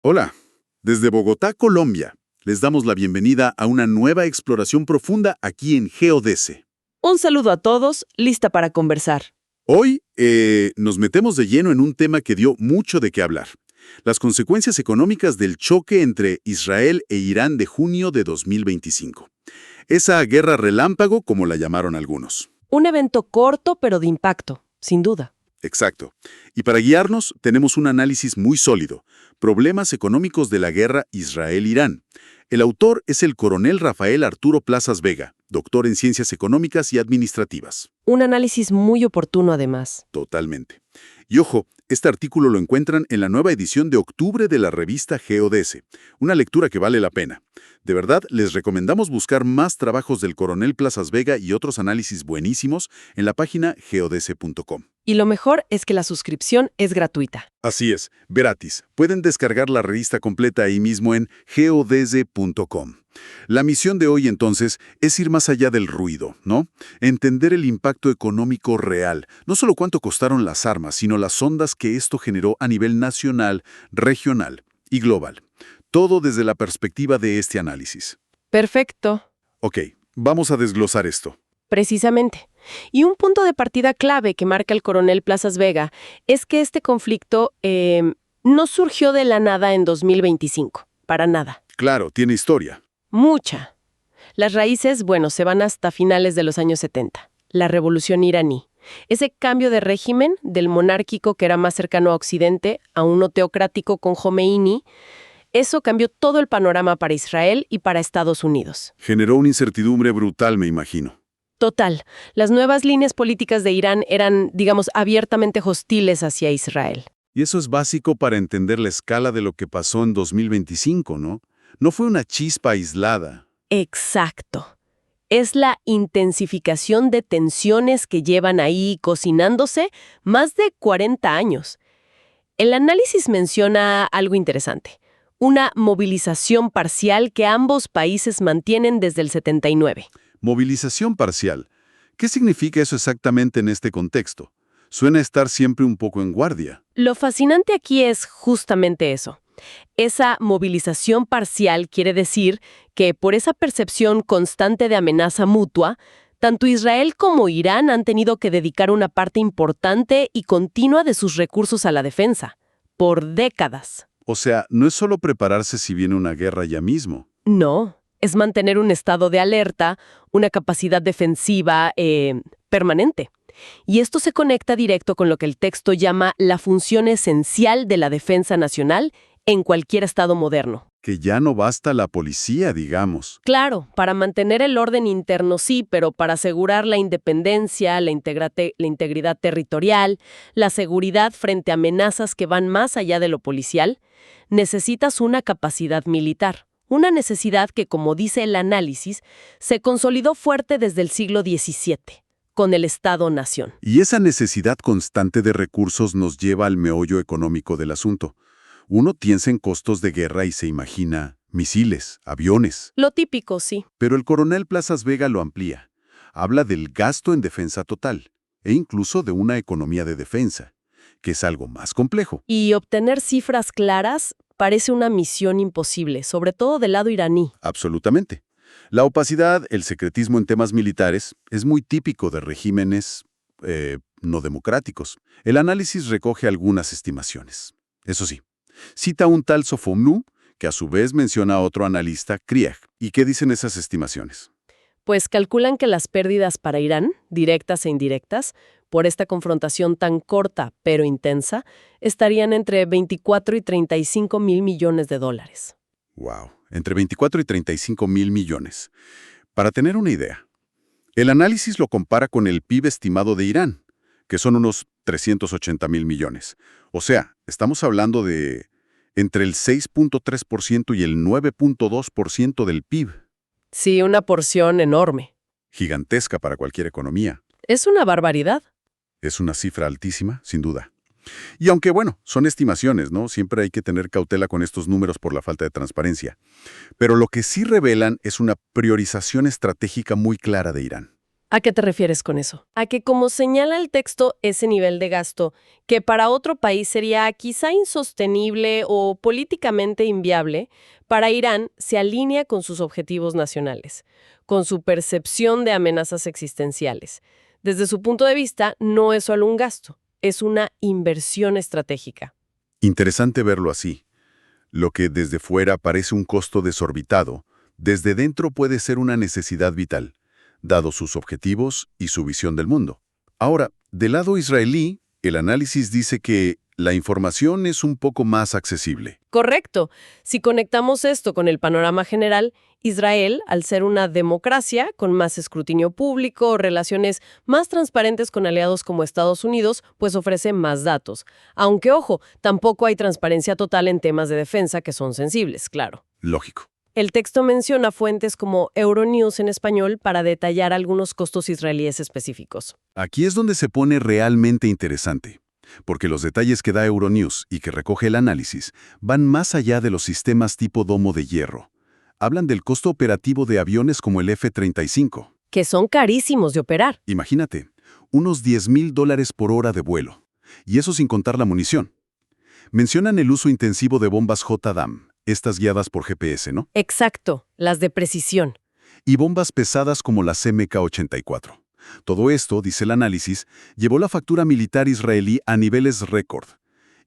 Hola, desde Bogotá, Colombia, les damos la bienvenida a una nueva exploración profunda aquí en Geodese. Un saludo a todos, lista para conversar. Hoy nos metemos de lleno en un tema que dio mucho de qué hablar, las consecuencias económicas del choque entre Israel e Irán de junio de 2025. Esa guerra relámpago, como la llamaron algunos. Un evento corto pero de impacto, sin duda. Exacto. Y para guiarnos tenemos un análisis muy sólido, problemas económicos de la guerra Israel-Irán. El autor es el coronel Rafael Arturo Plazas Vega, doctor en Ciencias Económicas y Administrativas. Un análisis muy oportuno además. Totalmente. Y ojo, este artículo lo encuentran en la nueva edición de octubre de la revista Geodese, una lectura que vale la pena. De verdad, les recomendamos buscar más trabajos del coronel Plazas Vega y otros análisis buenísimos en la página geodese.com. Y lo mejor es que la suscripción es gratuita. Así es, gratis. Pueden descargar la revista completa ahí mismo en geodese.com. La misión de hoy, entonces, es ir más allá del ruido, ¿no? Entender el impacto económico real, no solo cuánto costaron las armas, sino las ondas que esto generó a nivel nacional, regional y global. Todo desde la perspectiva de este análisis. Perfecto. Ok, vamos a desglosar esto. Precisamente. Y un punto de partida clave que marca el coronel Plazas Vega es que este conflicto no surgió de la nada en 2025, para nada. Claro, tiene historia. Mucha. Las raíces, se van hasta finales de los años 70. La revolución iraní. Ese cambio de régimen del monárquico que era más cercano a Occidente a uno teocrático con Jomeini, eso cambió todo el panorama para Israel y para Estados Unidos. Generó una incertidumbre brutal, me imagino. Total. Las nuevas líneas políticas de Irán eran, abiertamente hostiles hacia Israel. Y eso es básico para entender la escala de lo que pasó en 2025, ¿no? No fue una chispa aislada. Exacto. Es la intensificación de tensiones que llevan ahí cocinándose más de 40 años. El análisis menciona algo interesante. Una movilización parcial que ambos países mantienen desde el 79. Movilización parcial. ¿Qué significa eso exactamente en este contexto? Suena estar siempre un poco en guardia. Lo fascinante aquí es justamente eso. Esa movilización parcial quiere decir que por esa percepción constante de amenaza mutua, tanto Israel como Irán han tenido que dedicar una parte importante y continua de sus recursos a la defensa, por décadas. O sea, no es solo prepararse si viene una guerra ya mismo. No, es mantener un estado de alerta, una capacidad defensiva permanente. Y esto se conecta directo con lo que el texto llama la función esencial de la defensa nacional en cualquier estado moderno. Que ya no basta la policía, digamos. Claro, para mantener el orden interno sí, pero para asegurar la independencia, la integridad territorial, la seguridad frente a amenazas que van más allá de lo policial, necesitas una capacidad militar. Una necesidad que, como dice el análisis, se consolidó fuerte desde el siglo XVII, con el Estado-nación. Y esa necesidad constante de recursos nos lleva al meollo económico del asunto. Uno piensa en costos de guerra y se imagina misiles, aviones. Lo típico, sí. Pero el coronel Plazas Vega lo amplía. Habla del gasto en defensa total e incluso de una economía de defensa, que es algo más complejo. Y obtener cifras claras parece una misión imposible, sobre todo del lado iraní. Absolutamente. La opacidad, el secretismo en temas militares, es muy típico de regímenes no democráticos. El análisis recoge algunas estimaciones. Eso sí, cita a un tal Sofonu, que a su vez menciona a otro analista, Krieg. ¿Y qué dicen esas estimaciones? Pues calculan que las pérdidas para Irán, directas e indirectas, por esta confrontación tan corta pero intensa, estarían entre 24 y 35 mil millones de dólares. ¡Wow! Entre 24 y 35 mil millones. Para tener una idea, el análisis lo compara con el PIB estimado de Irán, que son unos 380 mil millones. O sea, estamos hablando de entre el 6.3% y el 9.2% del PIB. Sí, una porción enorme. Gigantesca para cualquier economía. Es una barbaridad. Es una cifra altísima, sin duda. Y aunque, son estimaciones, ¿no? Siempre hay que tener cautela con estos números por la falta de transparencia. Pero lo que sí revelan es una priorización estratégica muy clara de Irán. ¿A qué te refieres con eso? A que, como señala el texto, ese nivel de gasto, que para otro país sería quizá insostenible o políticamente inviable, para Irán se alinea con sus objetivos nacionales, con su percepción de amenazas existenciales. Desde su punto de vista, no es solo un gasto, es una inversión estratégica. Interesante verlo así. Lo que desde fuera parece un costo desorbitado, desde dentro puede ser una necesidad vital, dado sus objetivos y su visión del mundo. Ahora, del lado israelí, el análisis dice que la información es un poco más accesible. Correcto. Si conectamos esto con el panorama general, Israel, al ser una democracia con más escrutinio público, relaciones más transparentes con aliados como Estados Unidos, pues ofrece más datos. Aunque, ojo, tampoco hay transparencia total en temas de defensa que son sensibles, claro. Lógico. El texto menciona fuentes como Euronews en español para detallar algunos costos israelíes específicos. Aquí es donde se pone realmente interesante, porque los detalles que da Euronews y que recoge el análisis van más allá de los sistemas tipo domo de hierro. Hablan del costo operativo de aviones como el F-35. Que son carísimos de operar. Imagínate, unos $10,000 por hora de vuelo. Y eso sin contar la munición. Mencionan el uso intensivo de bombas JDAM, estas guiadas por GPS, ¿no? Exacto, las de precisión. Y bombas pesadas como las MK-84. Todo esto, dice el análisis, llevó la factura militar israelí a niveles récord,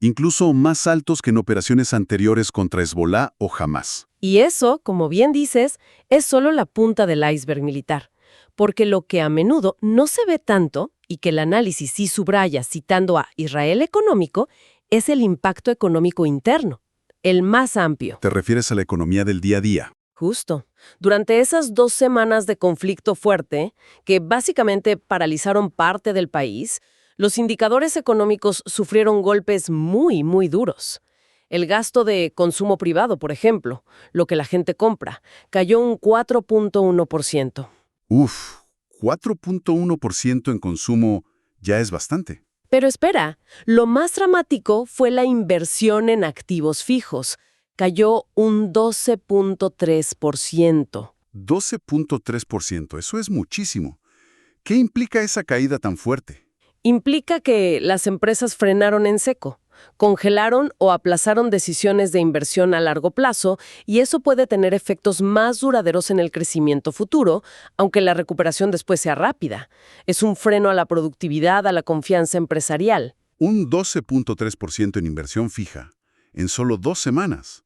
incluso más altos que en operaciones anteriores contra Hezbollah o Hamas. Y eso, como bien dices, es solo la punta del iceberg militar, porque lo que a menudo no se ve tanto, y que el análisis sí subraya citando a Israel Económico, es el impacto económico interno, el más amplio. ¿Te refieres a la economía del día a día? Justo. Durante esas 2 semanas de conflicto fuerte, que básicamente paralizaron parte del país, los indicadores económicos sufrieron golpes muy, muy duros. El gasto de consumo privado, por ejemplo, lo que la gente compra, cayó un 4.1%. Uf, 4.1% en consumo ya es bastante. Pero espera, lo más dramático fue la inversión en activos fijos. Cayó un 12.3%. 12.3%, eso es muchísimo. ¿Qué implica esa caída tan fuerte? Implica que las empresas frenaron en seco, congelaron o aplazaron decisiones de inversión a largo plazo, y eso puede tener efectos más duraderos en el crecimiento futuro, aunque la recuperación después sea rápida. Es un freno a la productividad, a la confianza empresarial. Un 12.3% en inversión fija, en solo 2 semanas.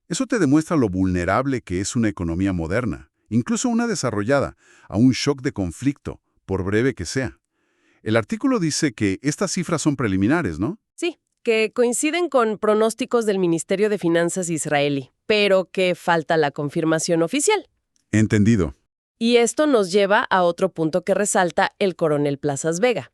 Eso te demuestra lo vulnerable que es una economía moderna, incluso una desarrollada, a un shock de conflicto, por breve que sea. El artículo dice que estas cifras son preliminares, ¿no? Sí, que coinciden con pronósticos del Ministerio de Finanzas israelí, pero que falta la confirmación oficial. Entendido. Y esto nos lleva a otro punto que resalta el coronel Plazas Vega: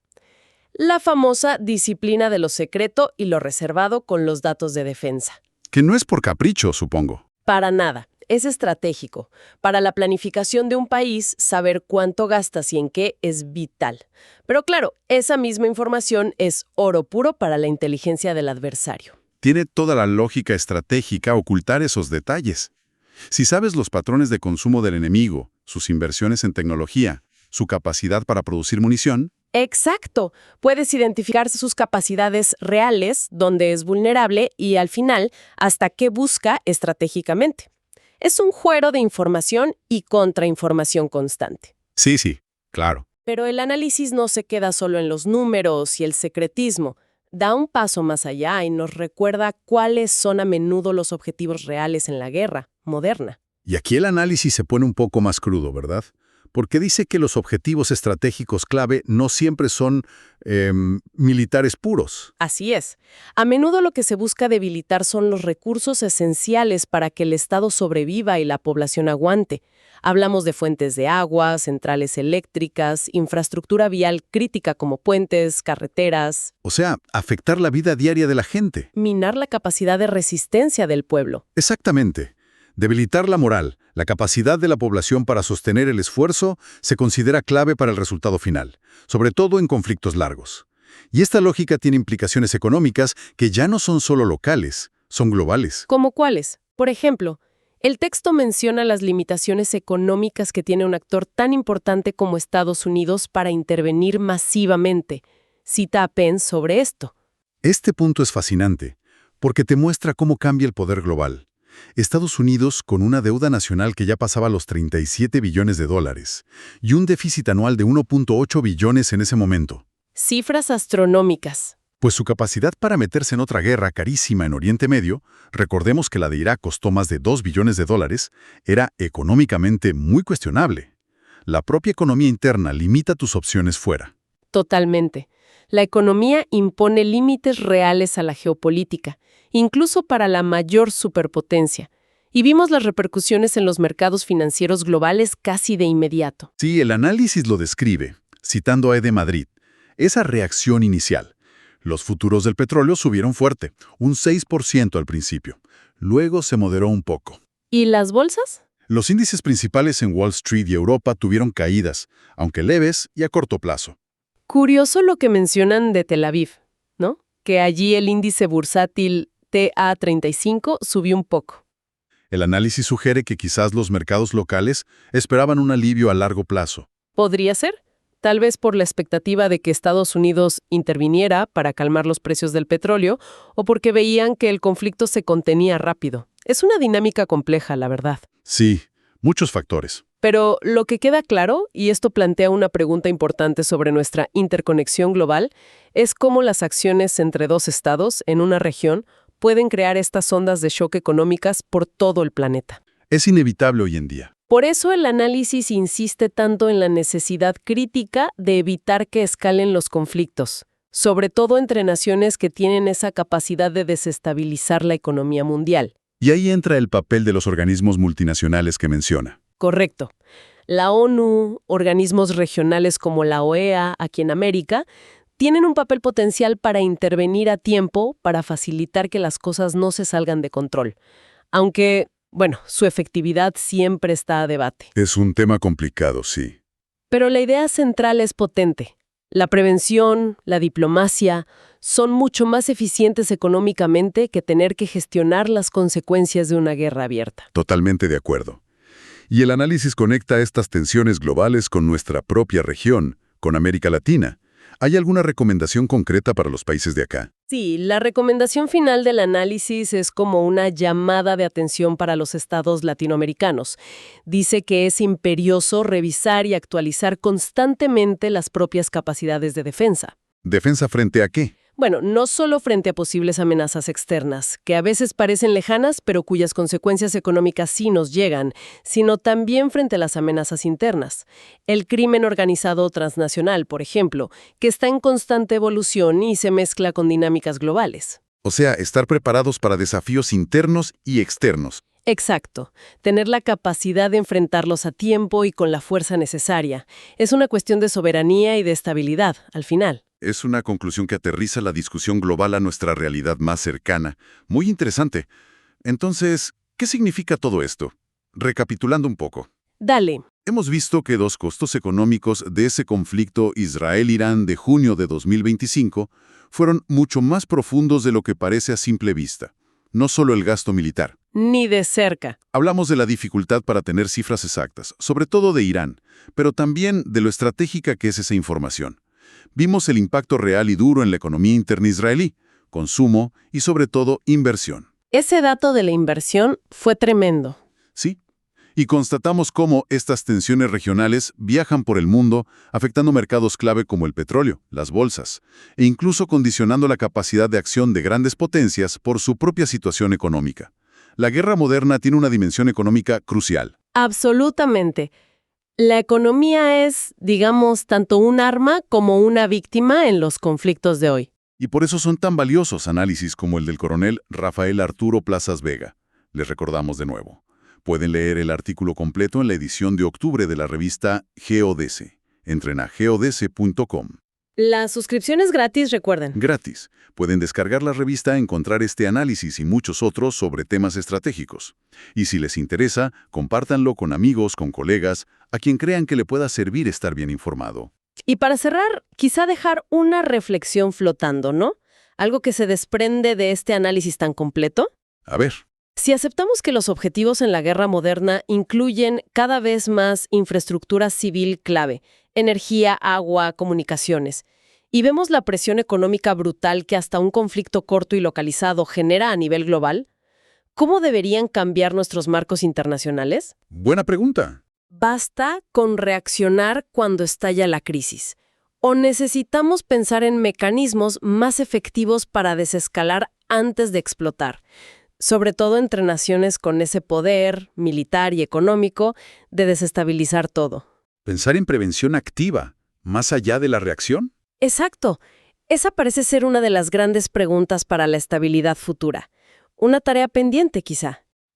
la famosa disciplina de lo secreto y lo reservado con los datos de defensa. Que no es por capricho, supongo. Para nada. Es estratégico. Para la planificación de un país, saber cuánto gastas y en qué es vital. Pero claro, esa misma información es oro puro para la inteligencia del adversario. Tiene toda la lógica estratégica ocultar esos detalles. Si sabes los patrones de consumo del enemigo, sus inversiones en tecnología, su capacidad para producir munición. Exacto. Puedes identificar sus capacidades reales, dónde es vulnerable y, al final, hasta qué busca estratégicamente. Es un juego de información y contrainformación constante. Sí, claro. Pero el análisis no se queda solo en los números y el secretismo. Da un paso más allá y nos recuerda cuáles son a menudo los objetivos reales en la guerra moderna. Y aquí el análisis se pone un poco más crudo, ¿verdad? Porque dice que los objetivos estratégicos clave no siempre son militares puros. Así es. A menudo lo que se busca debilitar son los recursos esenciales para que el Estado sobreviva y la población aguante. Hablamos de fuentes de agua, centrales eléctricas, infraestructura vial crítica como puentes, carreteras. O sea, afectar la vida diaria de la gente. Minar la capacidad de resistencia del pueblo. Exactamente. Debilitar la moral, la capacidad de la población para sostener el esfuerzo, se considera clave para el resultado final, sobre todo en conflictos largos. Y esta lógica tiene implicaciones económicas que ya no son solo locales, son globales. ¿Cómo cuáles? Por ejemplo, El texto menciona las limitaciones económicas que tiene un actor tan importante como Estados Unidos para intervenir masivamente. Cita a Pence sobre esto. Este punto es fascinante, porque te muestra cómo cambia el poder global. Estados Unidos, con una deuda nacional que ya pasaba los 37 billones de dólares, y un déficit anual de 1.8 billones en ese momento. Cifras astronómicas. Pues su capacidad para meterse en otra guerra carísima en Oriente Medio, recordemos que la de Irak costó más de 2 billones de dólares, era económicamente muy cuestionable. La propia economía interna limita tus opciones fuera. Totalmente. La economía impone límites reales a la geopolítica, incluso para la mayor superpotencia. Y vimos las repercusiones en los mercados financieros globales casi de inmediato. Sí, el análisis lo describe, citando a Ede Madrid, esa reacción inicial. Los futuros del petróleo subieron fuerte, un 6% al principio. Luego se moderó un poco. ¿Y las bolsas? Los índices principales en Wall Street y Europa tuvieron caídas, aunque leves y a corto plazo. Curioso lo que mencionan de Tel Aviv, ¿no? Que allí el índice bursátil TA35 subió un poco. El análisis sugiere que quizás los mercados locales esperaban un alivio a largo plazo. ¿Podría ser? Tal vez por la expectativa de que Estados Unidos interviniera para calmar los precios del petróleo o porque veían que el conflicto se contenía rápido. Es una dinámica compleja, la verdad. Sí, muchos factores. Pero lo que queda claro, y esto plantea una pregunta importante sobre nuestra interconexión global, es cómo las acciones entre dos estados en una región pueden crear estas ondas de shock económicas por todo el planeta. Es inevitable hoy en día. Por eso el análisis insiste tanto en la necesidad crítica de evitar que escalen los conflictos, sobre todo entre naciones que tienen esa capacidad de desestabilizar la economía mundial. Y ahí entra el papel de los organismos multinacionales que menciona. Correcto. La ONU, organismos regionales como la OEA, aquí en América, tienen un papel potencial para intervenir a tiempo para facilitar que las cosas no se salgan de control. Aunque, bueno, su efectividad siempre está a debate. Es un tema complicado, sí. Pero la idea central es potente. La prevención, la diplomacia, son mucho más eficientes económicamente que tener que gestionar las consecuencias de una guerra abierta. Totalmente de acuerdo. Y el análisis conecta estas tensiones globales con nuestra propia región, con América Latina. ¿Hay alguna recomendación concreta para los países de acá? Sí, la recomendación final del análisis es como una llamada de atención para los estados latinoamericanos. Dice que es imperioso revisar y actualizar constantemente las propias capacidades de defensa. ¿Defensa frente a qué? Bueno, no solo frente a posibles amenazas externas, que a veces parecen lejanas, pero cuyas consecuencias económicas sí nos llegan, sino también frente a las amenazas internas. El crimen organizado transnacional, por ejemplo, que está en constante evolución y se mezcla con dinámicas globales. O sea, estar preparados para desafíos internos y externos. Exacto. Tener la capacidad de enfrentarlos a tiempo y con la fuerza necesaria. Es una cuestión de soberanía y de estabilidad, al final. Es una conclusión que aterriza la discusión global a nuestra realidad más cercana. Muy interesante. Entonces, ¿qué significa todo esto? Recapitulando un poco. Dale. Hemos visto que dos costos económicos de ese conflicto Israel-Irán de junio de 2025 fueron mucho más profundos de lo que parece a simple vista. No solo el gasto militar. Ni de cerca. Hablamos de la dificultad para tener cifras exactas, sobre todo de Irán, pero también de lo estratégica que es esa información. Vimos el impacto real y duro en la economía interna israelí, consumo y sobre todo inversión. Ese dato de la inversión fue tremendo. Sí, y constatamos cómo estas tensiones regionales viajan por el mundo, afectando mercados clave como el petróleo, las bolsas, e incluso condicionando la capacidad de acción de grandes potencias por su propia situación económica. La guerra moderna tiene una dimensión económica crucial. Absolutamente. La economía es, digamos, tanto un arma como una víctima en los conflictos de hoy. Y por eso son tan valiosos análisis como el del coronel Rafael Arturo Plazas Vega. Les recordamos de nuevo. Pueden leer el artículo completo en la edición de octubre de la revista GeoDese. Entren a geodese.com. La suscripción es gratis, recuerden. Gratis. Pueden descargar la revista, encontrar este análisis y muchos otros sobre temas estratégicos. Y si les interesa, compártanlo con amigos, con colegas, a quien crean que le pueda servir estar bien informado. Y para cerrar, quizá dejar una reflexión flotando, ¿no? Algo que se desprende de este análisis tan completo. A ver. Si aceptamos que los objetivos en la guerra moderna incluyen cada vez más infraestructura civil clave, energía, agua, comunicaciones, y vemos la presión económica brutal que hasta un conflicto corto y localizado genera a nivel global, ¿cómo deberían cambiar nuestros marcos internacionales? Buena pregunta. ¿Basta con reaccionar cuando estalla la crisis? ¿O necesitamos pensar en mecanismos más efectivos para desescalar antes de explotar? Sobre todo entre naciones con ese poder militar y económico de desestabilizar todo. Pensar en prevención activa, más allá de la reacción. Exacto. Esa parece ser una de las grandes preguntas para la estabilidad futura. Una tarea pendiente, quizá.